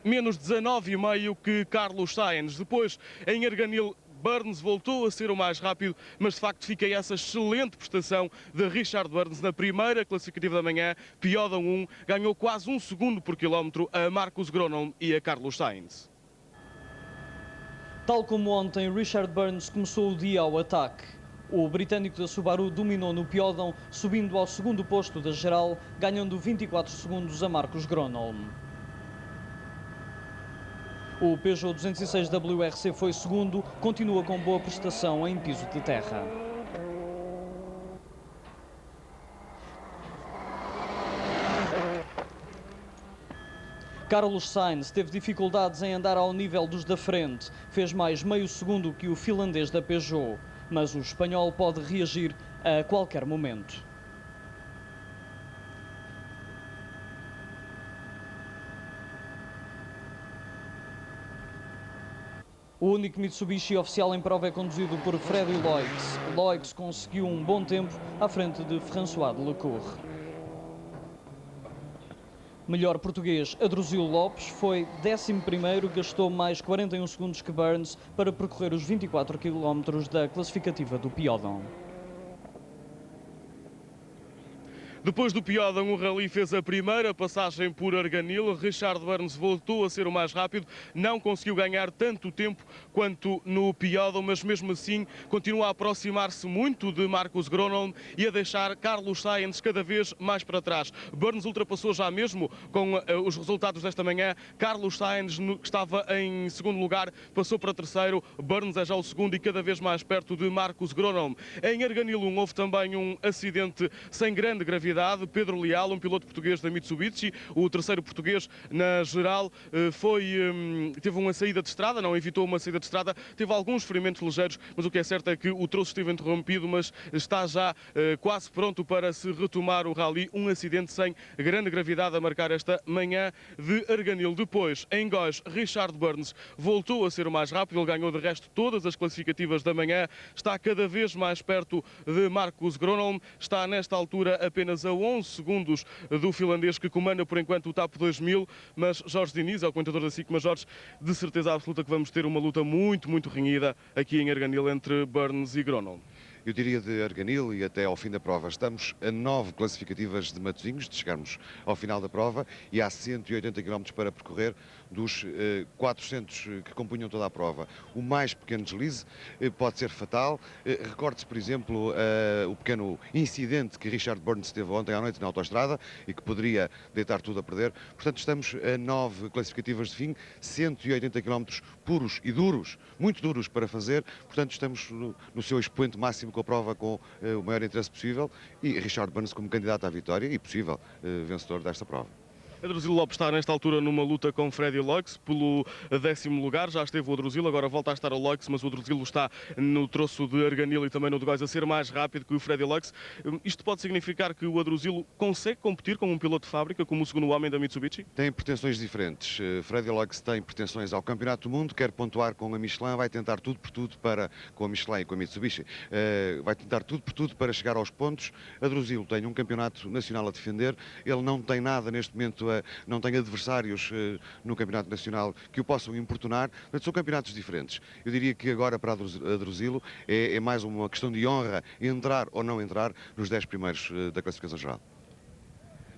Menos 19,5 que Carlos Sainz. Depois, em Arganil, Burns voltou a ser o mais rápido, mas de facto fica essa excelente prestação de Richard Burns na primeira classificativa da manhã, Piódão 1, ganhou quase 1 segundo por quilómetro a Marcus Gronholm e a Carlos Sainz. Tal como ontem, Richard Burns começou o dia ao ataque. O britânico da Subaru dominou no Piódão, subindo ao segundo posto da geral, ganhando 24 segundos a Marcus Gronholm. O Peugeot 206 WRC foi segundo, continua com boa prestação em piso de terra. Carlos Sainz teve dificuldades em andar ao nível dos da frente, fez mais meio segundo que o finlandês da Peugeot, mas o espanhol pode reagir a qualquer momento. O único Mitsubishi oficial em prova é conduzido por Freddy Loix. Loix conseguiu um bom tempo à frente de François Delacour. Melhor português, Adruzilo Lopes, foi 11º, gastou mais 41 segundos que Burns para percorrer os 24 km da classificativa do Piódão. Depois do Piódão, o Rally fez a primeira passagem por Arganil. Richard Burns voltou a ser o mais rápido, não conseguiu ganhar tanto tempo quanto no Piódão, mas mesmo assim continua a aproximar-se muito de Marcus Gronholm e a deixar Carlos Sainz cada vez mais para trás. Burns ultrapassou já mesmo com os resultados desta manhã. Carlos Sainz, que estava em segundo lugar, passou para terceiro. Burns é já o segundo e cada vez mais perto de Marcus Gronholm. Em Arganil houve também um acidente sem grande gravidade. Pedro Leal, um piloto português da Mitsubishi, o terceiro português na geral, teve uma saída de estrada, não evitou uma saída de estrada, teve alguns ferimentos ligeiros, mas o que é certo é que o troço esteve interrompido, mas está já quase pronto para se retomar o rally. Um acidente sem grande gravidade a marcar esta manhã de Arganil. Depois, em Góis, Richard Burns voltou a ser o mais rápido, ele ganhou de resto todas as classificativas da manhã, está cada vez mais perto de Marcus Gronholm, está nesta altura apenas a 11 segundos do finlandês que comanda por enquanto o TAP 2000, mas Jorge Diniz, é o comentador da SIC, mas Jorge, de certeza absoluta que vamos ter uma luta muito renhida aqui em Arganil entre Burns e Gronholm. Eu diria de Arganil e até ao fim da prova. Estamos a 9 classificativas de Matosinhos, de chegarmos ao final da prova, e há 180 km para percorrer dos 400 que compunham toda a prova. O mais pequeno deslize pode ser fatal. Recorde-se, por exemplo, o pequeno incidente que Richard Burns teve ontem à noite na autoestrada e que poderia deitar tudo a perder. Portanto, estamos a 9 classificativas de fim, 180 km puros e duros, muito duros para fazer. Portanto, estamos no seu expoente máximo com a prova com o maior interesse possível e Richard Burns como candidato à vitória e possível vencedor desta prova. Adruzilo Lopes está nesta altura numa luta com Freddy Loix pelo 10º lugar, já esteve o Adruzilo, agora volta a estar o Loix, mas o Adruzilo está no troço de Arganil e também no de Góis a ser mais rápido que o Freddy Loix. Isto pode significar que o Adruzilo consegue competir com um piloto de fábrica, como o segundo homem da Mitsubishi? Tem pretensões diferentes. Freddy Loix tem pretensões ao Campeonato do Mundo, quer pontuar com a Michelin, vai tentar tudo por tudo para, com a Michelin e com a Mitsubishi, vai tentar tudo por tudo para chegar aos pontos. Adruzilo tem um Campeonato Nacional a defender, ele não tem nada neste momento, não tem adversários no Campeonato Nacional que o possam importunar, mas são campeonatos diferentes. Eu diria que agora para Adruzilo é mais uma questão de honra entrar ou não entrar nos 10 primeiros da classificação geral.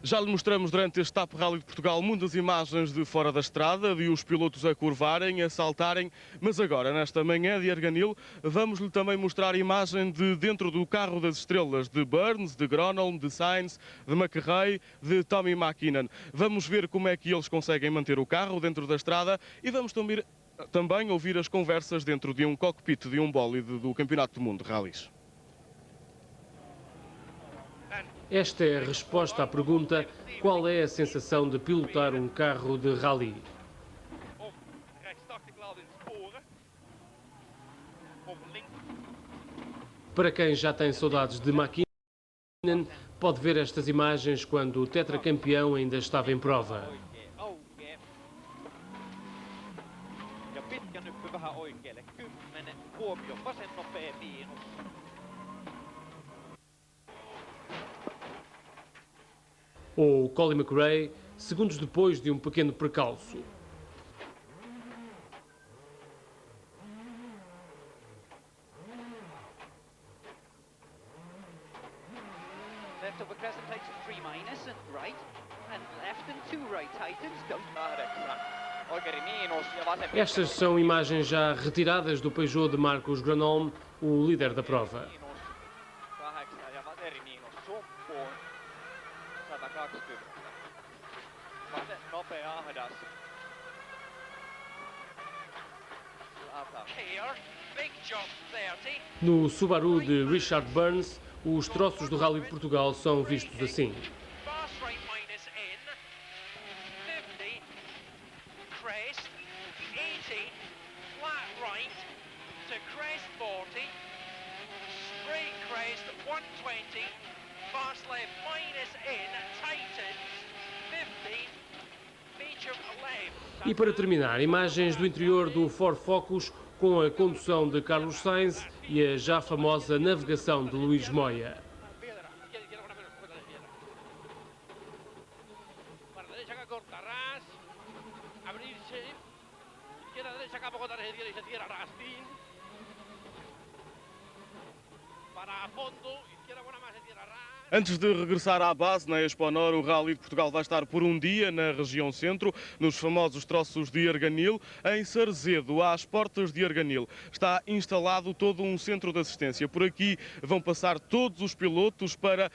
Já lhe mostramos durante este TAP Rally de Portugal muitas imagens de fora da estrada, de os pilotos a curvarem, a saltarem, mas agora, nesta manhã de Arganil, vamos-lhe também mostrar a imagem de dentro do carro das estrelas, de Burns, de Gronholm, de Sainz, de McRae, de Tommy McKinnon. Vamos ver como é que eles conseguem manter o carro dentro da estrada e vamos também ouvir as conversas dentro de um cockpit de um bólide do Campeonato do Mundo de Rallys. Esta é a resposta à pergunta: qual é a sensação de pilotar um carro de rally? Para quem já tem saudades de McKinnon, pode ver estas imagens quando o tetracampeão ainda estava em prova. Ou Colin McRae, segundos depois de um pequeno percalço. left over crest and tightens 3 minus and right and left and 2 right tightens, don't. Estas são imagens já retiradas do Peugeot de Marcus Gronholm, o líder da prova. No Subaru de Richard Burns, os troços do Rally de Portugal são vistos assim. E para terminar, imagens do interior do Ford Focus com a condução de Carlos Sainz e a já famosa navegação de Luís Moya. Antes de regressar à base na Expo Honor, o Rally de Portugal vai estar por um dia na região centro, nos famosos troços de Arganil. Em Sarzedo, às portas de Arganil, está instalado todo um centro de assistência. Por aqui vão passar todos os pilotos para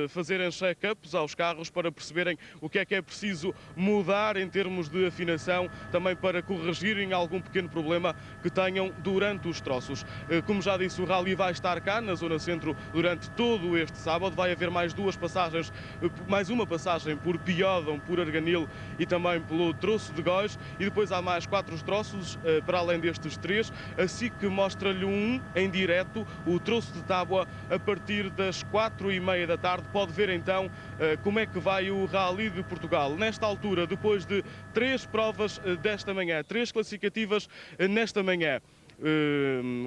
fazerem check-ups aos carros, para perceberem o que é preciso mudar em termos de afinação, também para corrigirem algum pequeno problema que tenham durante os troços. Como já disse, o Rally vai estar cá na zona centro durante todo este sábado. Vai haver mais duas passagens, mais uma passagem por Piódão, por Arganil e também pelo troço de Góis, e depois há mais 4 troços para além destes 3. A SIC mostra-lhe em direto, o troço de Tábua, a partir das 4h30 da tarde. Pode ver então como é que vai o Rally de Portugal. Nesta altura, depois de 3 provas desta manhã, 3 classificativas nesta manhã,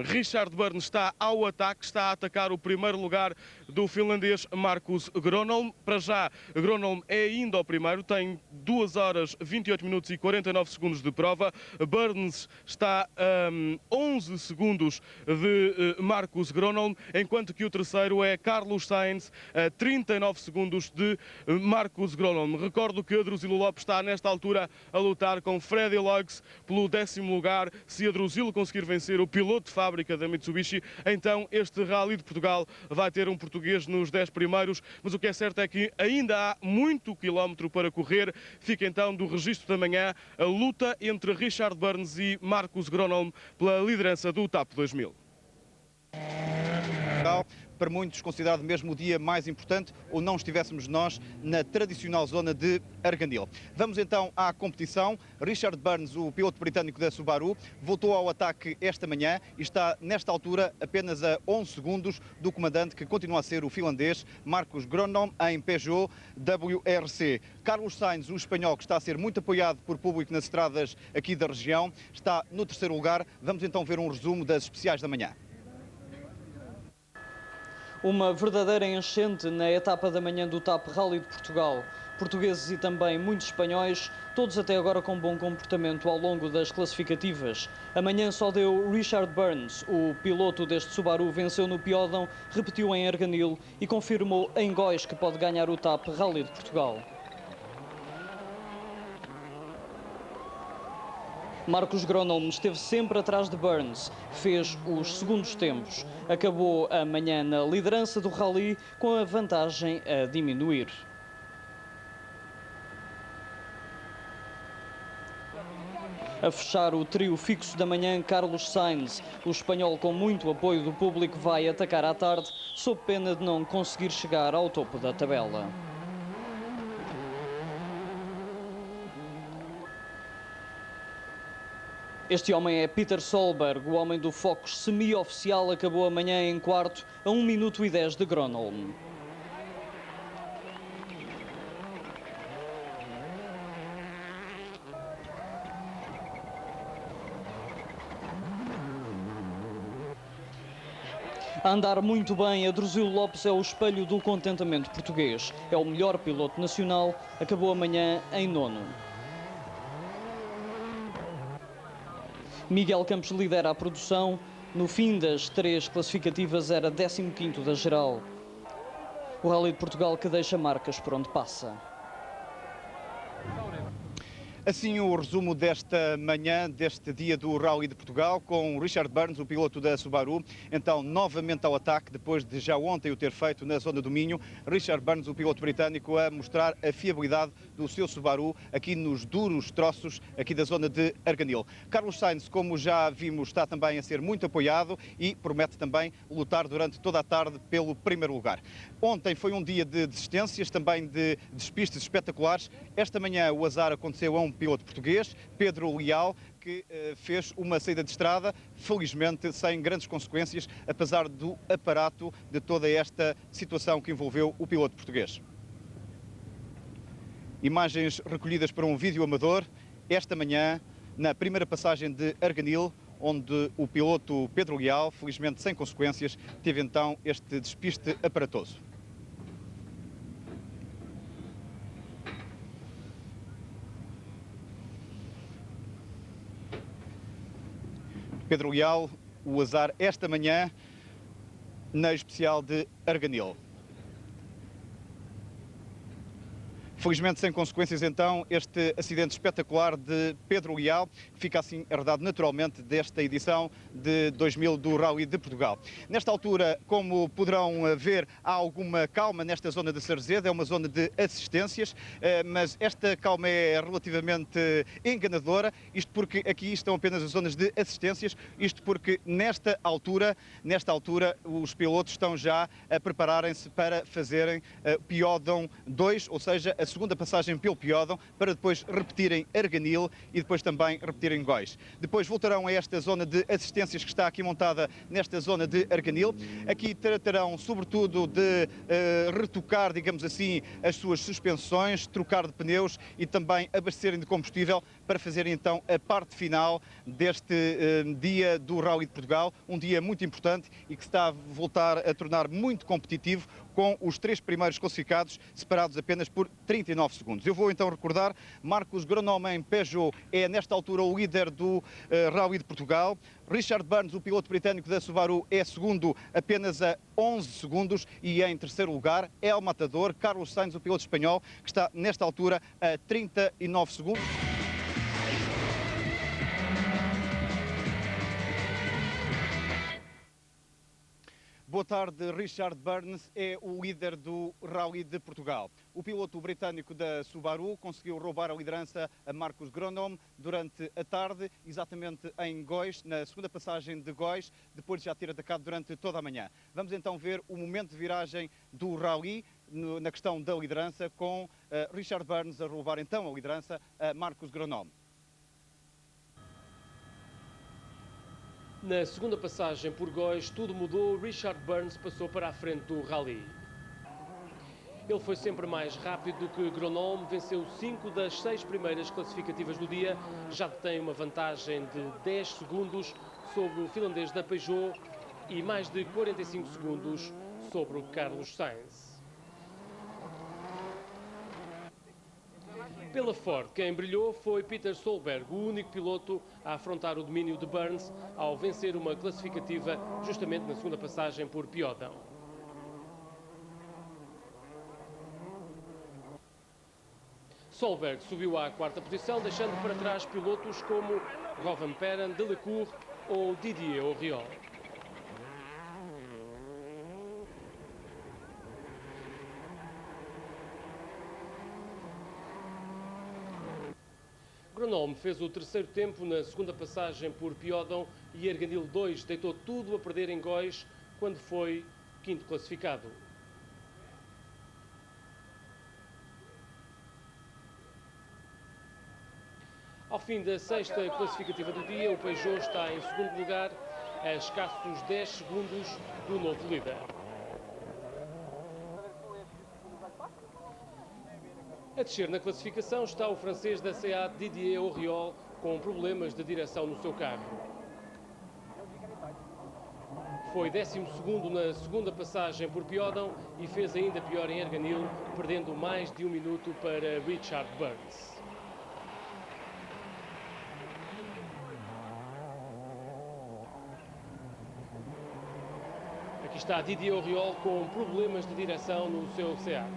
Richard Burns está ao ataque, está a atacar o primeiro lugar do finlandês Marcus Gronholm. Para já, Gronholm é ainda o primeiro, tem 2 horas 28 minutos e 49 segundos de prova. Burns está a 11 segundos de Marcus Gronholm, enquanto que o terceiro é Carlos Sainz, a 39 segundos de Marcus Gronholm. Recordo que Adruzilo Lopes está nesta altura a lutar com Freddy Logs pelo 10º lugar. Se Adruzilo conseguir vencer o piloto de fábrica da Mitsubishi, então este Rally de Portugal vai ter um português nos 10 primeiros, mas o que é certo é que ainda há muito quilómetro para correr. Fica então do registro da manhã a luta entre Richard Burns e Marcus Gronholm pela liderança do TAP 2000. Para muitos considerado mesmo o dia mais importante, ou não estivéssemos nós na tradicional zona de Arganil. Vamos então à competição. Richard Burns, o piloto britânico da Subaru, voltou ao ataque esta manhã e está nesta altura apenas a 11 segundos do comandante, que continua a ser o finlandês Marcus Gronholm em Peugeot WRC. Carlos Sainz, o espanhol, que está a ser muito apoiado por público nas estradas aqui da região, está no terceiro lugar. Vamos então ver um resumo das especiais da manhã. Uma verdadeira enchente na etapa da manhã do TAP Rally de Portugal. Portugueses e também muitos espanhóis, todos até agora com bom comportamento ao longo das classificativas. Amanhã só deu Richard Burns, o piloto deste Subaru, venceu no Piódão, repetiu em Arganil e confirmou em Góis que pode ganhar o TAP Rally de Portugal. Marcus Gronholm esteve sempre atrás de Burns, fez os segundos tempos. Acabou a manhã na liderança do Rally com a vantagem a diminuir. A fechar o trio fixo da manhã, Carlos Sainz, o espanhol com muito apoio do público, vai atacar à tarde, sob pena de não conseguir chegar ao topo da tabela. Este homem é Peter Solberg, o homem do Focus semi-oficial, acabou amanhã em quarto, a 1 minuto e 10 de Gronholm. A andar muito bem, Adruzilo Lopes é o espelho do contentamento português. É o melhor piloto nacional, acabou amanhã em nono. Miguel Campos lidera a produção, no fim das 3 classificativas era 15º da geral. O Rally de Portugal que deixa marcas por onde passa. Assim o resumo desta manhã, deste dia do Rally de Portugal, com o Richard Burns, o piloto da Subaru, então novamente ao ataque, depois de já ontem o ter feito na zona do Minho. Richard Burns, o piloto britânico, a mostrar a fiabilidade do seu Subaru aqui nos duros troços aqui da zona de Arganil. Carlos Sainz, como já vimos, está também a ser muito apoiado e promete também lutar durante toda a tarde pelo primeiro lugar. Ontem foi um dia de desistências, também de despistes espetaculares. Esta manhã o azar aconteceu a um piloto português, Pedro Leal, que fez uma saída de estrada, felizmente sem grandes consequências, apesar do aparato de toda esta situação que envolveu o piloto português. Imagens recolhidas para um vídeo amador, esta manhã, na primeira passagem de Arganil, onde o piloto Pedro Leal, felizmente sem consequências, teve então este despiste aparatoso. Pedro Leal, o azar esta manhã na especial de Arganil. Felizmente sem consequências então este acidente espetacular de Pedro Leal, que fica assim herdado naturalmente desta edição de 2000 do Rally de Portugal. Nesta altura, como poderão ver, há alguma calma nesta zona de Sarzeda, é uma zona de assistências, mas esta calma é relativamente enganadora, isto porque aqui estão apenas as zonas de assistências, isto porque nesta altura os pilotos estão já a prepararem-se para fazerem Piódão 2, ou seja, a segunda passagem pelo Piódão, para depois repetirem Arganil e depois também repetirem Góis. Depois voltarão a esta zona de assistências que está aqui montada nesta zona de Arganil. Aqui tratarão sobretudo de retocar, digamos assim, as suas suspensões, trocar de pneus e também abastecerem de combustível para fazerem então a parte final deste dia do Rally de Portugal, um dia muito importante e que se está a voltar a tornar muito competitivo, com os 3 primeiros classificados separados apenas por 39 segundos. Eu vou então recordar, Marcos Gronholm em Peugeot é nesta altura o líder do Rally de Portugal. Richard Burns, o piloto britânico da Subaru, é segundo apenas a 11 segundos e em terceiro lugar é o matador Carlos Sainz, o piloto espanhol, que está nesta altura a 39 segundos. Boa tarde, Richard Burns é o líder do Rally de Portugal. O piloto britânico da Subaru conseguiu roubar a liderança a Marcos Gronholm durante a tarde, exatamente em Góis, na segunda passagem de Góis, depois de já ter atacado durante toda a manhã. Vamos então ver o momento de viragem do Rally na questão da liderança, com Richard Burns a roubar então a liderança a Marcos Gronholm. Na segunda passagem por Góis, tudo mudou. Richard Burns passou para a frente do Rally. Ele foi sempre mais rápido do que Gronholm, venceu 5 das 6 primeiras classificativas do dia, já tem uma vantagem de 10 segundos sobre o finlandês da Peugeot e mais de 45 segundos sobre o Carlos Sainz. Pela Ford, quem brilhou foi Peter Solberg, o único piloto a afrontar o domínio de Burns ao vencer uma classificativa justamente na segunda passagem por Piódão. Solberg subiu à 4ª posição, deixando para trás pilotos como Rovanperän, Delacour ou Didier Auriol. Gronholm fez o terceiro tempo na segunda passagem por Piódão e Arganil 2 deitou tudo a perder em Góis quando foi 5º classificado. Ao fim da 6ª classificativa do dia, o Peugeot está em segundo lugar, a escassos 10 segundos do novo líder. A descer na classificação está o francês da SEAT Didier Auriol, com problemas de direção no seu carro. Foi 12º na segunda passagem por Piódão e fez ainda pior em Arganil, perdendo mais de 1 minuto para Richard Burns. Aqui está Didier Auriol com problemas de direção no seu Seat.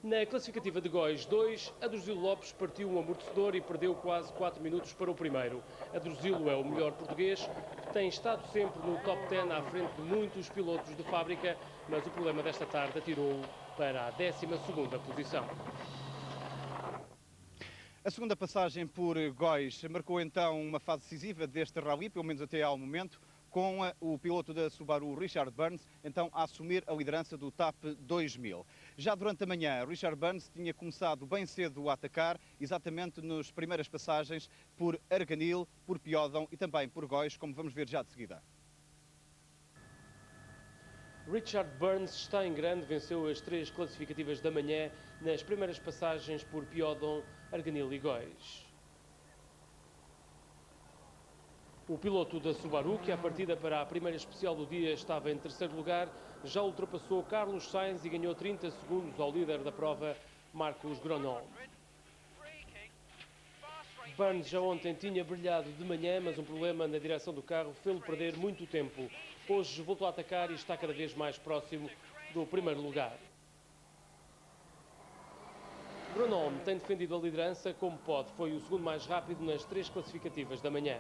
Na classificativa de Góis 2, Adruzilo Lopes partiu um amortecedor e perdeu quase 4 minutos para o primeiro. Adruzilo é o melhor português, que tem estado sempre no top 10 à frente de muitos pilotos de fábrica, mas o problema desta tarde atirou-o para a 12ª posição. A segunda passagem por Góis marcou então uma fase decisiva deste rally, pelo menos até ao momento, com o piloto da Subaru, Richard Burns, então a assumir a liderança do TAP 2000. Já durante a manhã, Richard Burns tinha começado bem cedo a atacar, exatamente nas primeiras passagens por Arganil, por Piódão e também por Góis, como vamos ver já de seguida. Richard Burns está em grande, venceu as 3 classificativas da manhã nas primeiras passagens por Piódão, Arganil e Góis. O piloto da Subaru, que à partida para a primeira especial do dia estava em terceiro lugar, já ultrapassou Carlos Sainz e ganhou 30 segundos ao líder da prova, Marcos Gronholm. Burns já ontem tinha brilhado de manhã, mas um problema na direção do carro fez-lo perder muito tempo. Hoje voltou a atacar e está cada vez mais próximo do primeiro lugar. Gronholm tem defendido a liderança como pode. Foi o segundo mais rápido nas 3 classificativas da manhã.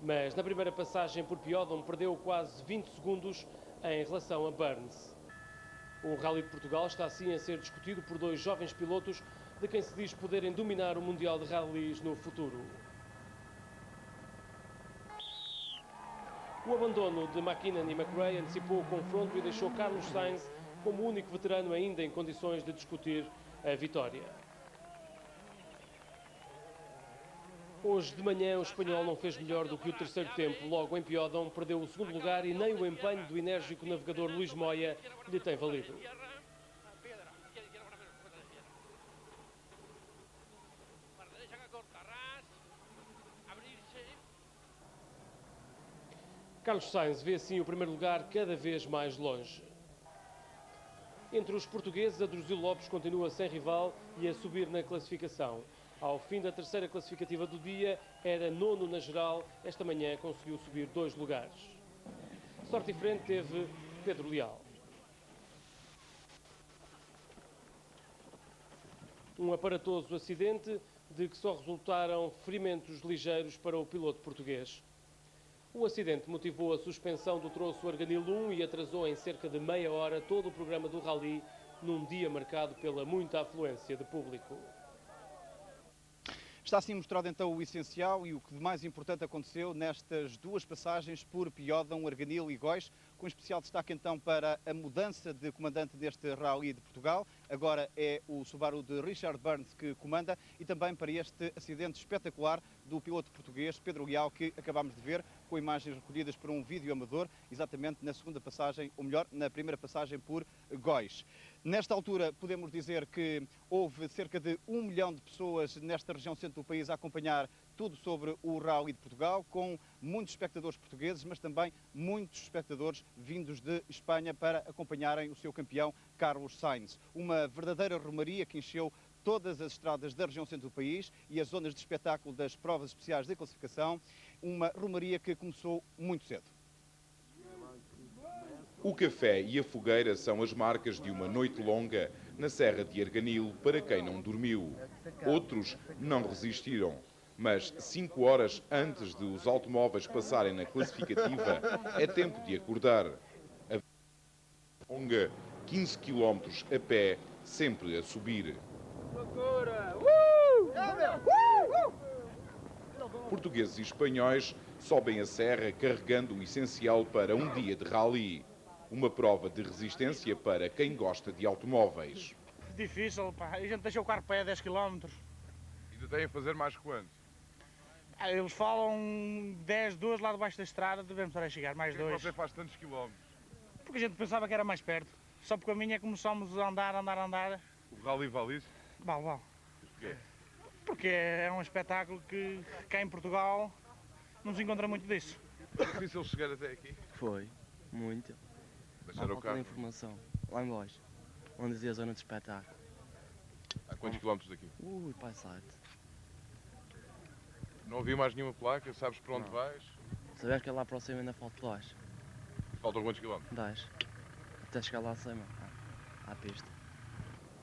Mas na primeira passagem por Piódão perdeu quase 20 segundos em relação a Burns. O Rally de Portugal está assim a ser discutido por 2 jovens pilotos de quem se diz poderem dominar o Mundial de Rallys no futuro. O abandono de McKinnon e McRae antecipou o confronto e deixou Carlos Sainz como o único veterano ainda em condições de discutir a vitória. Hoje de manhã o espanhol não fez melhor do que o terceiro tempo. Logo em Piódão perdeu o segundo lugar e nem o empenho do enérgico navegador Luís Moya lhe tem valido. Carlos Sainz vê assim o primeiro lugar cada vez mais longe. Entre os portugueses, Adruzilo Lopes continua sem rival e a subir na classificação. Ao fim da terceira classificativa do dia, era 9º na geral. Esta manhã conseguiu subir 2 lugares. Sorte diferente teve Pedro Leal. Um aparatoso acidente de que só resultaram ferimentos ligeiros para o piloto português. O acidente motivou a suspensão do troço Arganil 1 e atrasou em cerca de meia hora todo o programa do rally, num dia marcado pela muita afluência de público. Está assim mostrado então o essencial e o que de mais importante aconteceu nestas 2 passagens por Piódão, Arganil e Góis, com especial destaque então para a mudança de comandante deste Rally de Portugal. Agora é o Subaru de Richard Burns que comanda e também para este acidente espetacular do piloto português Pedro Leal, que acabámos de ver com imagens recolhidas por um vídeo amador, exatamente na segunda passagem, ou melhor, na primeira passagem por Góis. Nesta altura podemos dizer que houve cerca de 1 milhão de pessoas nesta região centro do país a acompanhar tudo sobre o Rally de Portugal, com muitos espectadores portugueses, mas também muitos espectadores vindos de Espanha para acompanharem o seu campeão Carlos Sainz. Uma verdadeira romaria que encheu todas as estradas da região centro do país e as zonas de espetáculo das provas especiais de classificação, uma romaria que começou muito cedo. O café e a fogueira são as marcas de uma noite longa na Serra de Arganil para quem não dormiu. Outros não resistiram, mas 5 horas antes de os automóveis passarem na classificativa é tempo de acordar. A longa, 15 km a pé, sempre a subir. Portugueses e espanhóis sobem a serra carregando o essencial para um dia de rally. Uma prova de resistência para quem gosta de automóveis. Difícil, pá. A gente deixou o carro para aí a 10 km. Ainda têm a fazer mais quantos? Eles falam 10, 12 lá debaixo da estrada, devemos estar a chegar, mais Por que 2. você faz tantos quilómetros? Porque a gente pensava que era mais perto. Só porque a minha começamos a andar. O Rally vale isso? Vale. Porquê? Porque é um espetáculo que cá em Portugal não se encontra muito disso. Foi difícil chegar até aqui? Foi, muito. Deixaram o falta de carro? informação. Lá em baixo, onde dizia a zona de espetáculo. Há quantos quilómetros daqui? Passado. Não havia mais nenhuma placa? Sabes para onde Não. vais? Sabes que lá para cima ainda falta 2. Faltam quantos quilómetros? 10. Até chegar lá acima, à pista.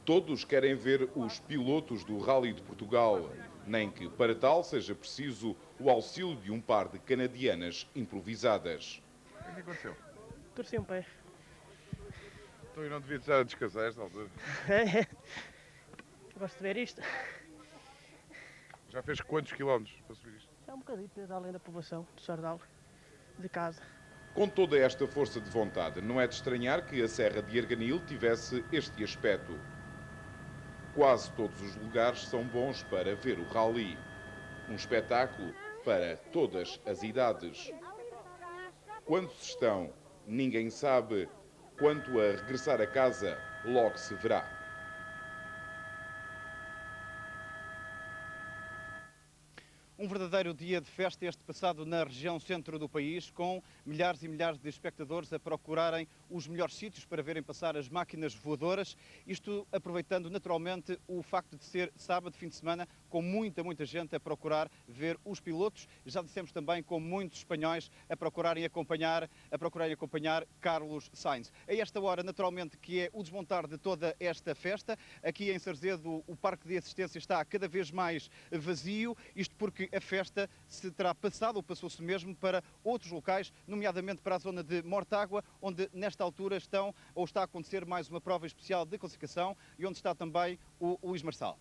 Todos querem ver os pilotos do Rally de Portugal, nem que para tal seja preciso o auxílio de um par de canadianas improvisadas. O que aconteceu? Torci um pé. Então eu não devia estar a descansar a esta altura. Gosto de ver isto. Já fez quantos quilómetros para subir isto? Já um bocadinho, desde além da povoação de Sardal, de casa. Com toda esta força de vontade, não é de estranhar que a Serra de Arganil tivesse este aspecto. Quase todos os lugares são bons para ver o rally. Um espetáculo para todas as idades. Quantos estão, ninguém sabe. Quanto a regressar a casa, logo se verá. Um verdadeiro dia de festa este passado na região centro do país, com milhares e milhares de espectadores a procurarem os melhores sítios para verem passar as máquinas voadoras. Isto aproveitando naturalmente o facto de ser sábado, fim de semana, com muita gente a procurar ver os pilotos. Já dissemos também com muitos espanhóis a procurarem acompanhar Carlos Sainz. A esta hora, naturalmente, que é o desmontar de toda esta festa. Aqui em Sarzedo, o parque de assistência está cada vez mais vazio, isto porque a festa se terá passado, ou passou-se mesmo, para outros locais, nomeadamente para a zona de Mortágua, onde nesta altura está a acontecer mais uma prova especial de classificação e onde está também o Luís Marçal.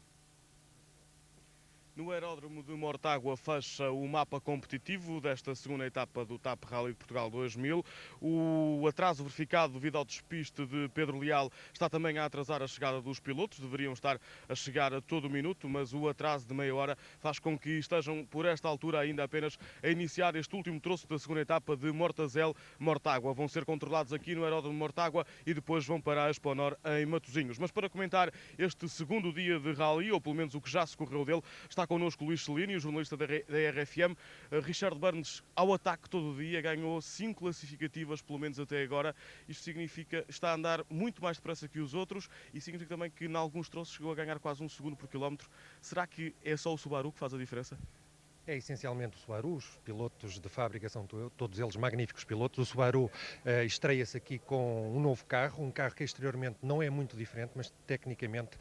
No aeródromo de Mortágua fecha o mapa competitivo desta segunda etapa do TAP Rally de Portugal 2000. O atraso verificado devido ao despiste de Pedro Leal está também a atrasar a chegada dos pilotos. Deveriam estar a chegar a todo minuto, mas o atraso de meia hora faz com que estejam por esta altura ainda apenas a iniciar este último troço da segunda etapa de Mortazel-Mortágua. Vão ser controlados aqui no aeródromo de Mortágua e depois vão para a Exponor em Matosinhos. Mas para comentar este segundo dia de rally, ou pelo menos o que já se correu dele, está connosco Luís Celini, o jornalista da RFM. Richard Burns, ao ataque todo o dia, ganhou 5 classificativas, pelo menos até agora. Isto significa está a andar muito mais depressa que os outros e significa também que, em alguns troços, chegou a ganhar quase 1 segundo por quilómetro. Será que é só o Subaru que faz a diferença? É essencialmente o Subaru, os pilotos de fábrica são todos eles magníficos pilotos. O Subaru estreia-se aqui com um novo carro, um carro que exteriormente não é muito diferente, mas tecnicamente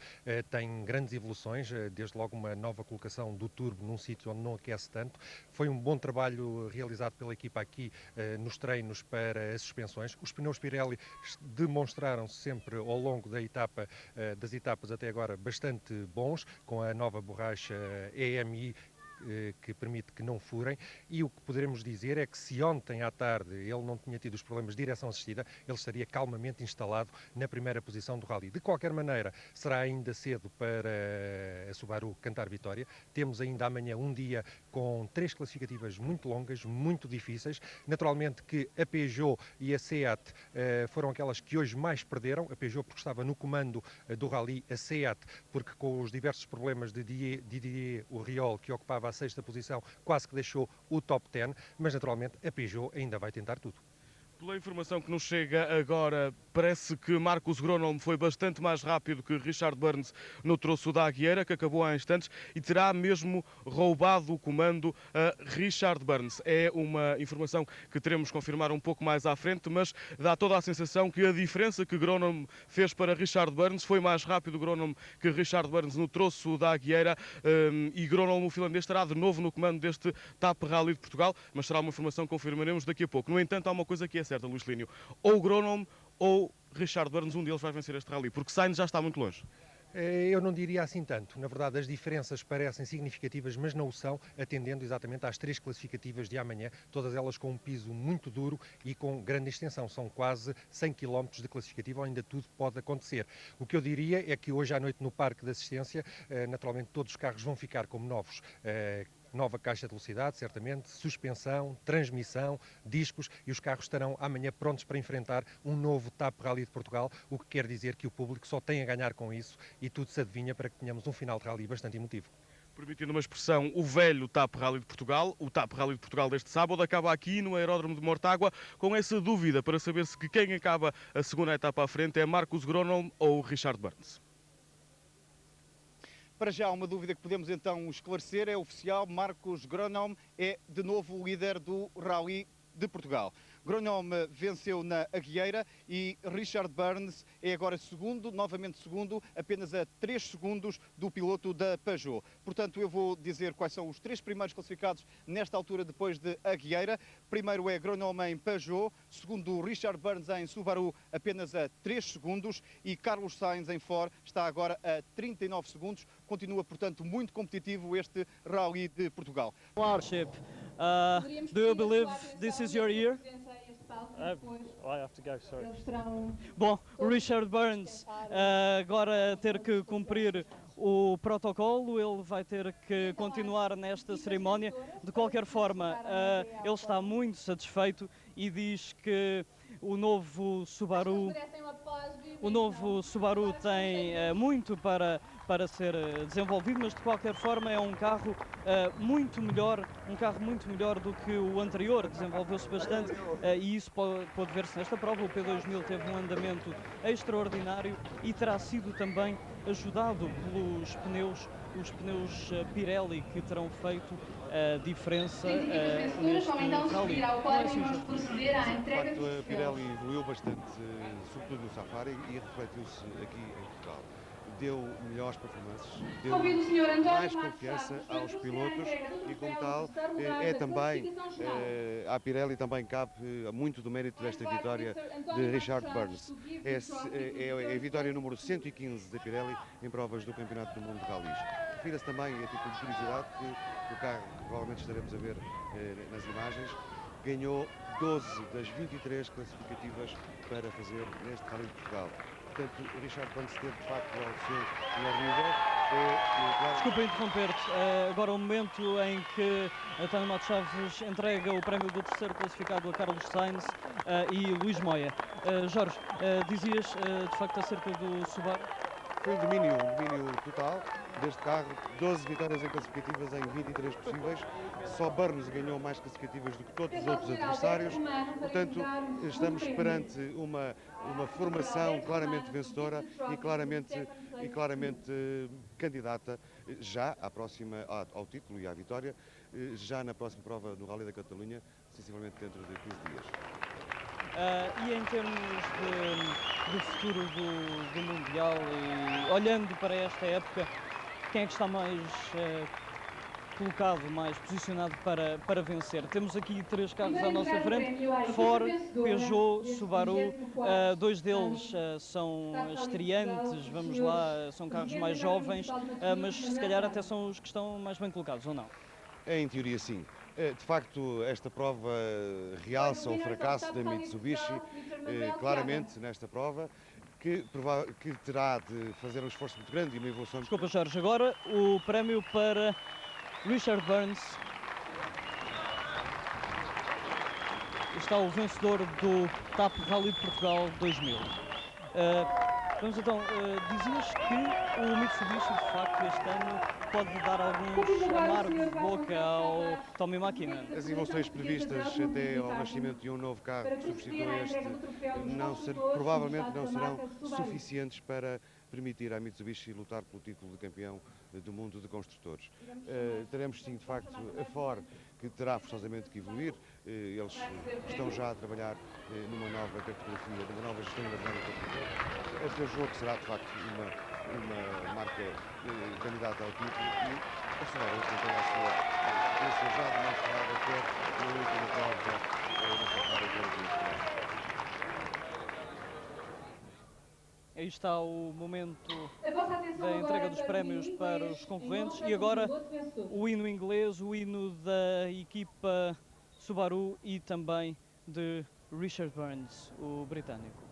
tem grandes evoluções, desde logo uma nova colocação do turbo num sítio onde não aquece tanto. Foi um bom trabalho realizado pela equipa aqui nos treinos para as suspensões. Os pneus Pirelli demonstraram-se sempre ao longo da etapa, das etapas até agora bastante bons, com a nova borracha EMI, que permite que não furem, e o que poderemos dizer é que se ontem à tarde ele não tinha tido os problemas de direção assistida, ele estaria calmamente instalado na primeira posição do rally. De qualquer maneira, será ainda cedo para a Subaru cantar vitória. Temos ainda amanhã um dia com 3 classificativas muito longas, muito difíceis. Naturalmente que a Peugeot e a Seat foram aquelas que hoje mais perderam. A Peugeot porque estava no comando do rally, a Seat porque com os diversos problemas de Didier Auriol, que ocupava a 6ª posição, quase que deixou o top 10, mas naturalmente a Peugeot ainda vai tentar tudo. Pela informação que nos chega agora, parece que Marcus Gronholm foi bastante mais rápido que Richard Burns no troço da Aguieira, que acabou há instantes, e terá mesmo roubado o comando a Richard Burns. É uma informação que teremos que confirmar um pouco mais à frente, mas dá toda a sensação que a diferença que Gronholm fez para Richard Burns foi mais rápido Gronholm que Richard Burns no troço da Aguieira, e Gronholm, o finlandês, estará de novo no comando deste TAP Rally de Portugal, mas será uma informação que confirmaremos daqui a pouco. No entanto, há uma coisa que é certa, Luís Celini, ou Gronholm ou Richard Burns, um deles vai vencer este rally, porque Sainz já está muito longe. Eu não diria assim tanto. Na verdade, as diferenças parecem significativas, mas não o são, atendendo exatamente às 3 classificativas de amanhã, todas elas com um piso muito duro e com grande extensão. São quase 100 km de classificativa, ainda tudo pode acontecer. O que eu diria é que hoje à noite no Parque de Assistência, naturalmente todos os carros vão ficar como novos. Nova caixa de velocidade, certamente, suspensão, transmissão, discos, e os carros estarão amanhã prontos para enfrentar um novo TAP Rally de Portugal, o que quer dizer que o público só tem a ganhar com isso e tudo se adivinha para que tenhamos um final de rally bastante emotivo. Permitindo uma expressão, o velho TAP Rally de Portugal, o TAP Rally de Portugal deste sábado, acaba aqui no aeródromo de Mortágua com essa dúvida para saber se quem acaba a segunda etapa à frente é Marcus Gronholm ou Richard Burns. Para já, uma dúvida que podemos então esclarecer é oficial: Marcos Gronholm é de novo o líder do Rally de Portugal. Gronholm venceu na Aguieira e Richard Burns é agora segundo, novamente segundo, apenas a 3 segundos do piloto da Peugeot. Portanto, eu vou dizer quais são os 3 primeiros classificados nesta altura depois de Aguieira. Primeiro é Gronholm em Peugeot, segundo Richard Burns em Subaru, apenas a 3 segundos, e Carlos Sainz em Ford está agora a 39 segundos. Continua, portanto, muito competitivo este Rally de Portugal. Do you believe this is your year? I have to go, sorry. Bom, Richard Burns agora a ter que cumprir o protocolo, ele vai ter que continuar nesta cerimónia. De qualquer forma, ele está muito satisfeito e diz que o novo Subaru tem muito para ser desenvolvido, mas de qualquer forma é um carro muito melhor do que o anterior, desenvolveu-se bastante e isso pode ver-se nesta prova. O P2000 teve um andamento extraordinário e terá sido também ajudado pelos os pneus Pirelli, que terão feito a diferença neste rally. De facto, a Pirelli evoluiu bastante, sobretudo no Safari, e refletiu-se aqui em Portugal. Deu melhores performances, deu mais confiança aos pilotos e, como tal, é também, à Pirelli também cabe muito do mérito desta vitória de Richard Burns. É a vitória número 115 da Pirelli em provas do Campeonato do Mundo de Rallys. Refira-se também, a título de curiosidade, que o carro que provavelmente estaremos a ver nas imagens ganhou 12 das 23 classificativas para fazer neste Rally de Portugal. Portanto, o Richard Burns esteve de facto ao seu melhor nível. Desculpa interromper-te, agora o momento em que António Matos Chaves entrega o prémio do terceiro classificado a Carlos Sainz e Luís Moia. Jorge, dizias de facto acerca do Subaru? Foi um domínio total deste carro, 12 vitórias em classificativas em 23 possíveis. Só Burns ganhou mais classificativas do que todos os outros adversários. Portanto, estamos perante uma formação claramente vencedora e claramente candidata já à próxima, ao título e à vitória, já na próxima prova do Rally da Catalunha, sensivelmente dentro de 15 dias. E em termos do futuro do Mundial, e olhando para esta época, quem é que está mais colocado, mais posicionado para vencer? Temos aqui 3 carros à nossa frente: Ford, Peugeot, Subaru. 2 deles são estreantes, vamos lá, são carros mais jovens, mas se calhar até são os que estão mais bem colocados, ou não? Em teoria, sim. De facto, esta prova realça o fracasso da Mitsubishi, claramente nesta prova, que terá de fazer um esforço muito grande e uma evolução. Desculpa, Jorge, agora o prémio para Richard Burns. Está o vencedor do TAP Rally de Portugal 2000. Vamos então, dizias que o Mitsubishi, de facto, este ano pode dar alguns amargos de boca ao Tommy Mäkinen. As evoluções previstas até ao nascimento de um novo carro que substitui este provavelmente não serão suficientes para permitir à Mitsubishi lutar pelo título de campeão do mundo de construtores. Teremos sim, de facto, a Ford, que terá forçosamente que evoluir. Eles estão já a trabalhar numa nova cartografia, numa nova gestão da marca. Este jogo que será, de facto, uma marca candidata ao título, e a Subaru tem a sua potência já demonstrada até na última prova da Safari Grand. Aí está o momento da entrega dos prémios para os concorrentes e agora o hino inglês, o hino da equipa Subaru e também de Richard Burns, o britânico.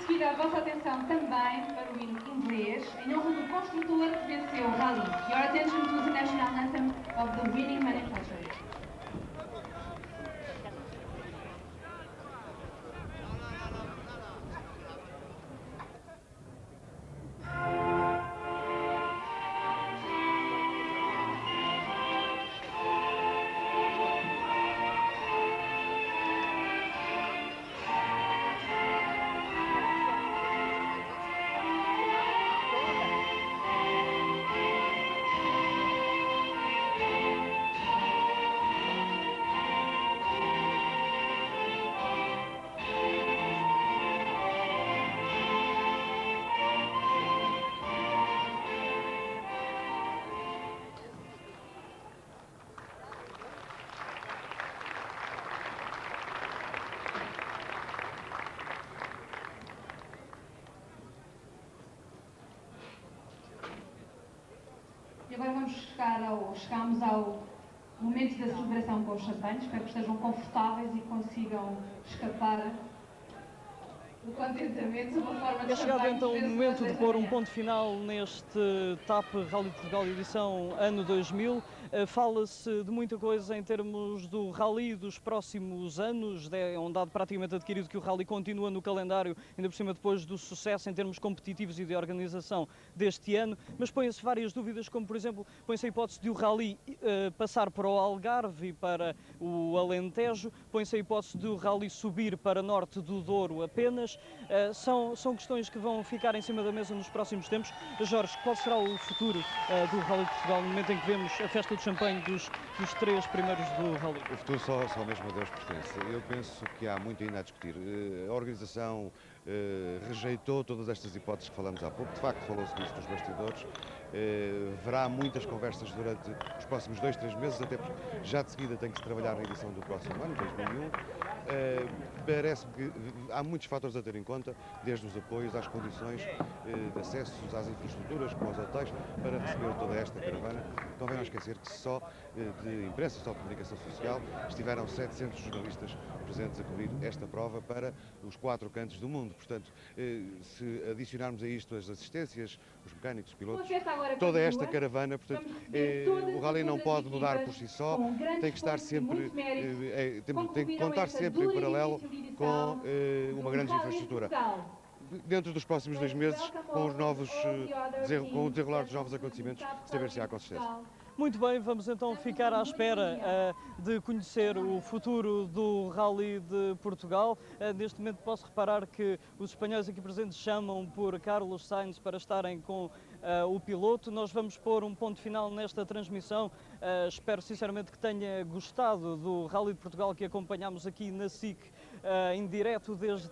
seguida a vossa atenção também para o hino inglês, em honra do construtor que venceu o Rally. Your attention to the national anthem of the winning manufacturer. E agora chegamos ao momento da celebração com os champanhes. Espero que estejam confortáveis e consigam escapar do contentamento de uma forma de É chegado champanhes então o desde momento de esta pôr um manhã. ponto final neste TAP Rally de Portugal edição ano 2000. Fala-se de muita coisa em termos do Rally dos próximos anos. É um dado praticamente adquirido que o Rally continua no calendário, ainda por cima depois do sucesso em termos competitivos e de organização deste ano. Mas põem-se várias dúvidas, como por exemplo, põe-se a hipótese de o Rally passar para o Algarve e para o Alentejo. Põe-se a hipótese de o Rally subir para norte do Douro apenas. São questões que vão ficar em cima da mesa nos próximos tempos. Jorge, qual será o futuro do Rally de Portugal no momento em que vemos a festa de champanhe dos três primeiros do Rally? O futuro só mesmo a Deus pertence. Eu penso que há muito ainda a discutir. A organização rejeitou todas estas hipóteses que falamos há pouco. De facto, falou-se disto nos bastidores. Haverá muitas conversas durante os próximos 2-3 meses, até porque já de seguida tem que se trabalhar na edição do próximo ano, 2001. Parece-me que há muitos fatores a ter em conta, desde os apoios às condições de acesso às infraestruturas, como aos hotéis, para receber toda esta caravana. Convém não esquecer que só de imprensa, só de comunicação social, estiveram 700 jornalistas presentes a cobrir esta prova para os 4 cantos do mundo. Portanto, se adicionarmos a isto as assistências, os mecânicos, os pilotos, toda esta caravana, portanto, o Rally não pode mudar por si só, tem que estar sempre, tem que contar sempre em paralelo com uma grande infraestrutura. Dentro dos próximos 2 meses, com o desenrolar dos novos acontecimentos, saber-se-á com certeza. Muito bem, vamos então ficar à espera de conhecer o futuro do Rally de Portugal. Neste momento posso reparar que os espanhóis aqui presentes chamam por Carlos Sainz para estarem com o piloto. Nós vamos pôr um ponto final nesta transmissão. Espero sinceramente que tenha gostado do Rally de Portugal que acompanhámos aqui na SIC em direto desde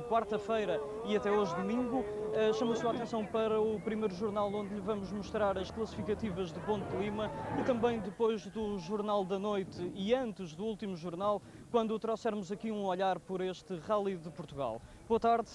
quarta-feira e até hoje domingo. Chamo a sua atenção para o primeiro jornal, onde lhe vamos mostrar as classificativas de Ponte de Lima, e também depois do Jornal da Noite e antes do último jornal, quando trouxermos aqui um olhar por este Rally de Portugal. Boa tarde.